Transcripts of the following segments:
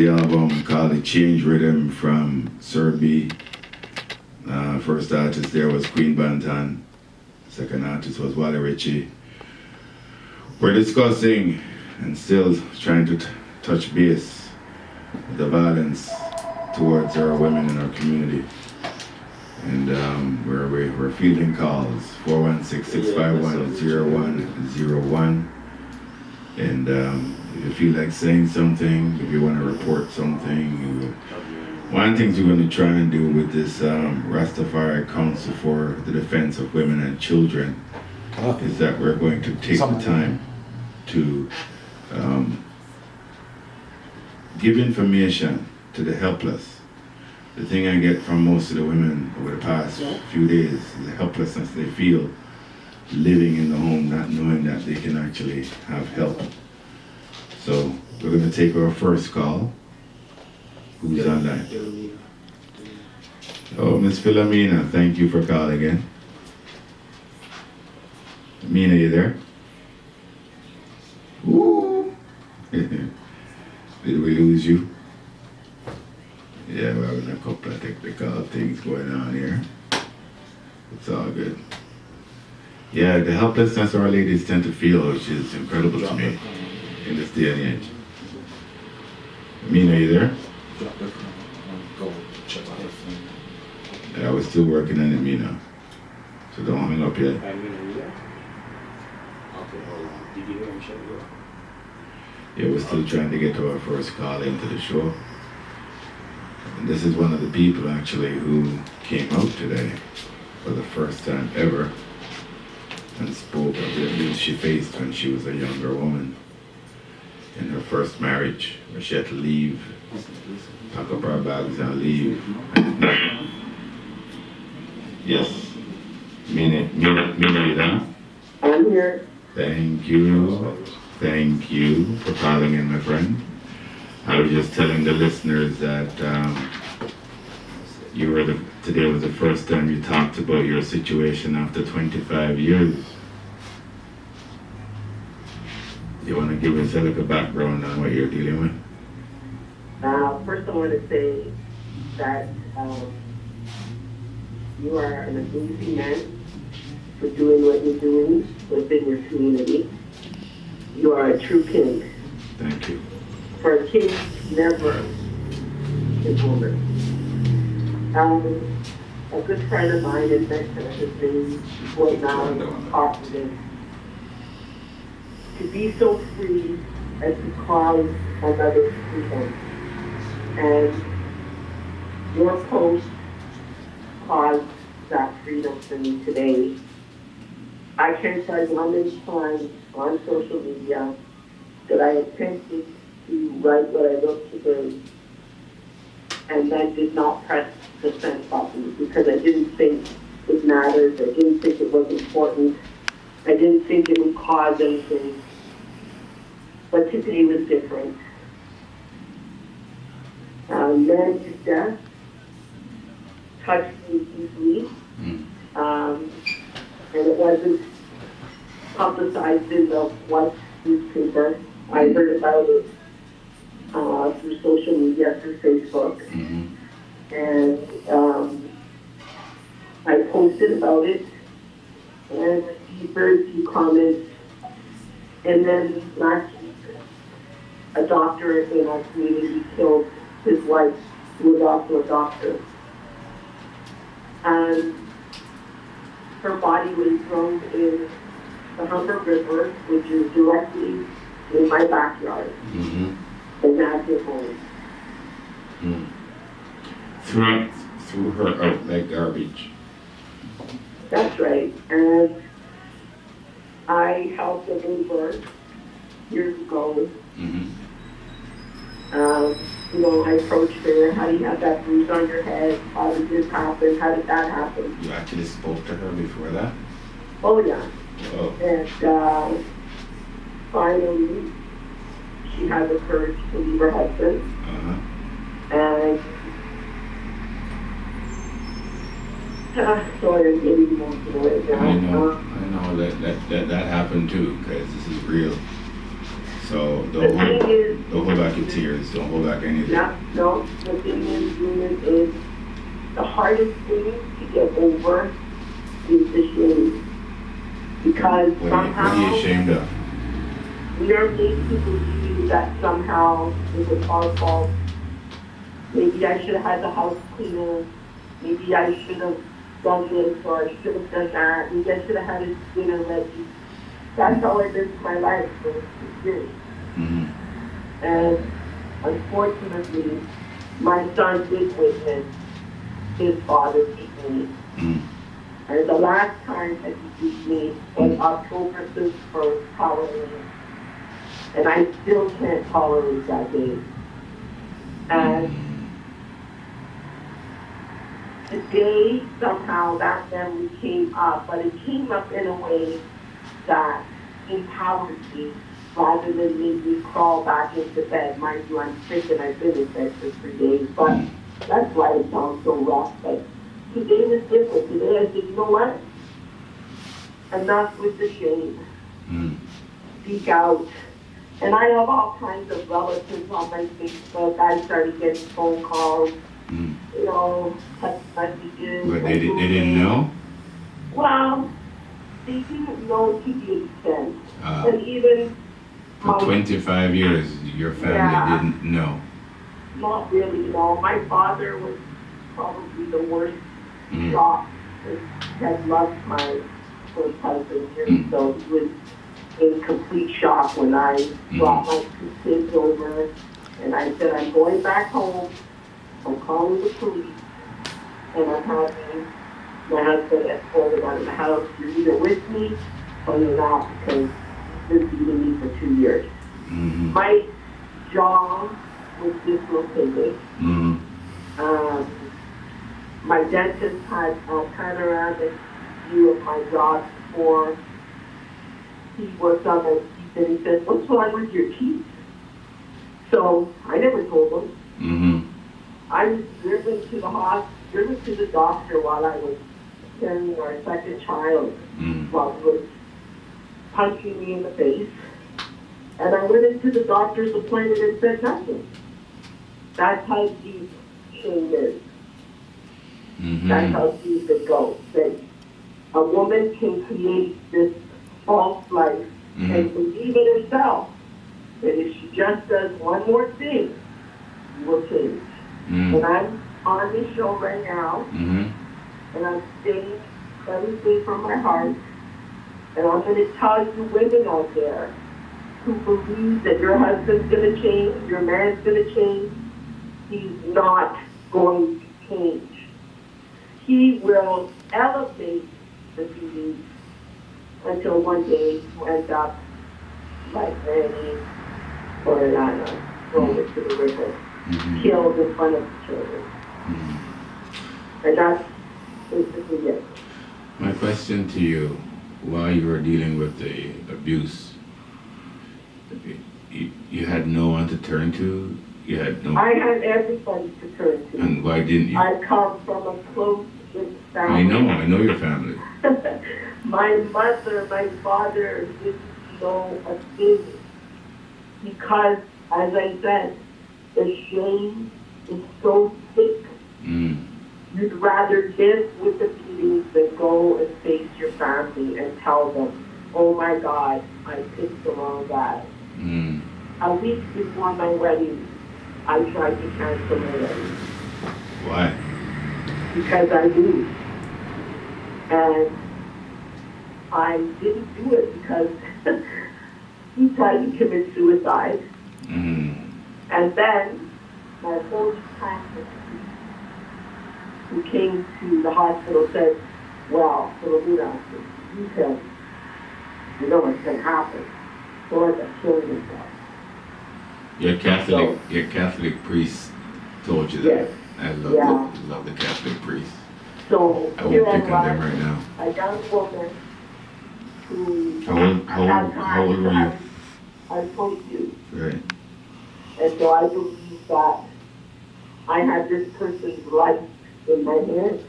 The album called The Change Rhythm from Sir B. First artist there was Queen Bantan. Second artist was Wally Ritchie. We're discussing and still trying to touch base with the violence towards our women in our community. And we're fielding calls, 416-651-0101. And if you feel like saying something, if you want to report something, one of the things we're going to try and do with this Rastafari Council for the Defense of Women and Children is that we're going to take the time to give information to the helpless. The thing I get from most of the women over the past few days is the helplessness they feel living in the home, not knowing that they can actually have help. So we're going to take our first call. Who's on that? Oh, Miss Philomena, thank you for calling in. Mina, you there? Ooh. Did we lose you? Yeah, we're having a couple of technical things going on here. It's all good. Yeah, the helplessness our ladies tend to feel, which is incredible to me in this day and age. Mina, you there? Yeah, we're still working on it, Mina. So don't hang up yet. Yeah, we're still trying to get to our first call into the show. And this is one of the people actually who came out today for the first time ever and spoke of the abuse she faced when she was a younger woman in her first marriage, where she had to leave, pack up her bags and leave. Yes. Mina, you there? I'm here. Thank you. Thank you for calling in, my friend. I was just telling the listeners that today was the first time you talked about your situation after 25 years. You want to give us a little background on what you're dealing with? First, I want to say that you are an amazing man for doing what you're doing within your community. You are a true king. Thank you. For a king, never is woman. A good friend of mine in Mena, his name right now is to be so free as to cause another freedom. And your post caused that freedom for me today. I can't tell you how many times on social media that I attempted to write what I wrote today and then did not press the send button because I didn't think it mattered, I didn't think it was important, I didn't think it would cause anything. But today was different. Mena's death touched me deeply, and it wasn't publicized in the White newspaper. I heard about it through social media, through Facebook, and I posted about it, and received very few comments. And then last week, a doctor in our community killed his wife, who was also a doctor. And her body was thrown in the Humber River, which is directly in my backyard, and that's her home. Threw her out like garbage. That's right. And I helped a neighbor years ago. I approached her. How do you have that bruise on your head? How did this happen? How did that happen? You actually spoke to her before that? Oh, yeah. Oh. And finally, she had the courage to leave her husband. And sorry, I'm getting emotional right now. I know that happened too, because this is real. So the Don't hold back your tears. Don't hold back anything. No, the thing is the hardest thing to get over is the shame. Because What somehow are you ashamed of? we are made to believe that somehow it was our fault. Maybe I should have had the house cleaner. Maybe I should have done this or I should have done that. Maybe I should have had a dinner ready. That's how I lived my life for 6 years. Mm-hmm. And unfortunately, my son did witness his father beat me. Mm. And the last time that he beat me was October 31st, Halloween. And I still can't tolerate that day. And today, somehow, that memory came up, but it came up in a way that empowered me rather than made me crawl back into bed. Mind you, I'm sick and I've been in bed for 3 days, but that's why it sounds so rough. But today was different. Today I said, you know what? Enough with the shame. Speak out. And I have all kinds of relatives on my Facebook. I started getting phone calls, you know, text messages. But they didn't know? Well, they didn't know to the extent. And even for 25 years, your family didn't know. Not really, no. My father was probably the worst shock. He had lost my first husband here, so he was in complete shock when I brought my 2 kids over. And I said, I'm going back home. I'm calling the police. And I'm having my husband escorted out of the house. You're either with me or you're not, because he's been beating me for 2 years. My jaw was dislocated. My dentist had a panoramic view of my jaw before he worked on my teeth, and he said, what's wrong with your teeth? So I never told him. I was driven to the doctor while I was carrying our second child, while he was punching me in the face. And I went into the doctor's appointment and said nothing. That's how deep shame is. That's how deep it goes. That a woman can create this false life and believe in herself that if she just does one more thing, you will change. And I'm on this show right now, and I'm saying everything from my heart, and I'm going to tell you women out there who believe that your husband's going to change, your man's going to change. He's not going to change. He will elevate the beatings until one day you end up like Randy or Alana, thrown into the river, killed in front of the children. And that's basically it. My question to you, while you were dealing with the abuse, you had no one to turn to? You had no... I had everybody to turn to. And why didn't you? I come from a close-knit family. I know your family. My mother, my father didn't know a thing because, as I said, the shame is so thick. You'd rather live with the beatings than go and face your family and tell them, oh my God, I picked the wrong guy. A week before my wedding, I tried to cancel my wedding. Why? Because I knew. And I didn't do it because he tried to commit suicide. And then my holy pastor, who came to the hospital, said, well, Philomena, you know what's going to happen. So let him kill himself. Your Catholic priest told you that. Yes. I love the Catholic priest. So I here won't I pick on them right now. a young woman who How old were you? I was 22. Right. And so I believe that I had this person's life in my hands.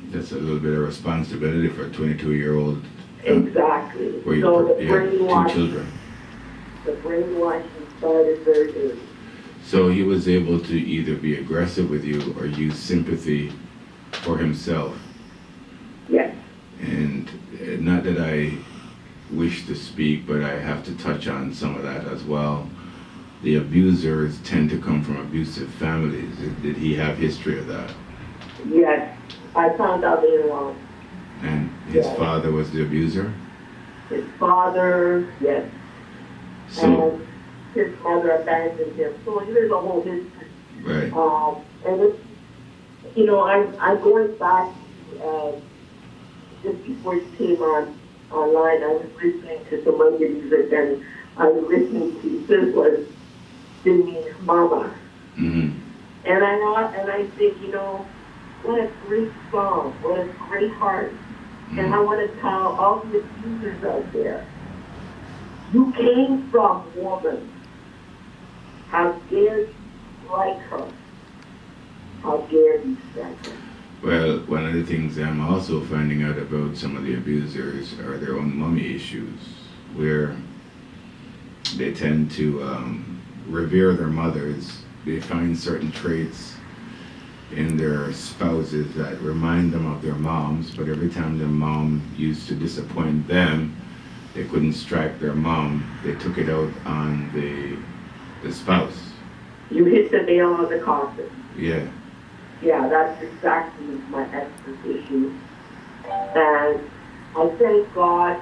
That's a little bit of responsibility for a 22-year-old. Exactly. Where So you had 2 children. The brainwashing started very early. So he was able to either be aggressive with you or use sympathy for himself. Yes. And not that I wish to speak, but I have to touch on some of that as well. The abusers tend to come from abusive families. Did he have history of that? Yes. I found out later on. And his Yes. father was the abuser? His father, yes. So, And his mother abandoned him. So there's a whole history. right. And it's, you know, I'm going back, just before you came online, I was listening to some Monday music, and I was listening to, this was Sydney's Mama. Mm-hmm. And I think, you know, what a great song, what a great heart. Mm-hmm. And I want to tell all the abusers out there, you came from woman. How dare you like her? How dare you strike her? Well, one of the things I'm also finding out about some of the abusers are their own mommy issues, where they tend to revere their mothers. They find certain traits in their spouses that remind them of their moms, but every time their mom used to disappoint them, they couldn't strike their mom. They took it out on the spouse. You hit the nail on the coffin. Yeah. Yeah, that's exactly my ex's issue. And I thank God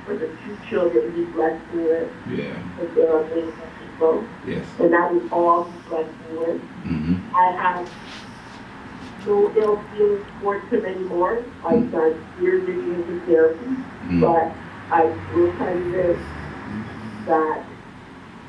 for the 2 children He blessed me with. Yeah. And they're amazing people. Yes. And that is all He blessed me with. Mm-hmm. I have no ill feelings towards him anymore. I've done years and years of therapy. Mm-hmm. But I will tell you this, that